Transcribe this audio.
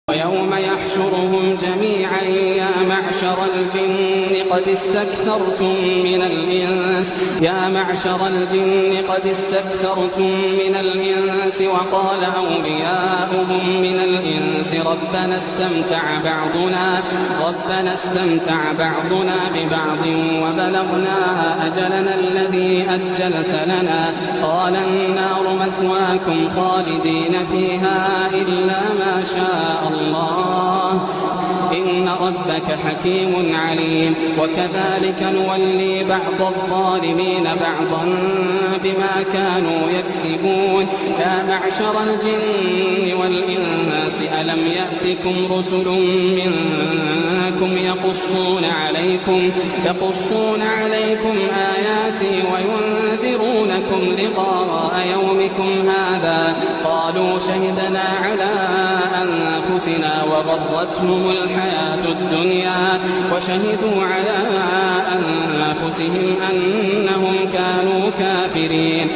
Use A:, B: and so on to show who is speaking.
A: ويوم يحشرهم جميعا يا معشر الجن قد استكثرتم من الإنس وقال أولياؤهم من الإنس ربنا استمتع بعضنا ببعض وبلغنا أجلنا الذي أجلت لنا قال النار مثواكم خالدين فيها إلا ما شاء الله إن ربك حكيم عليم. وكذلك نولي بعض الظالمين بعضا بما كانوا يكسبون. يا معشر الجن والإنس ألم يأتكم رسل منكم يقصون عليكم آياتي وينذرونكم لقاء يومكم هذا قالوا شهدنا على أنفسنا وغرتهم الحياة الدنيا وشهدوا على أنفسهم أنهم كانوا كافرين.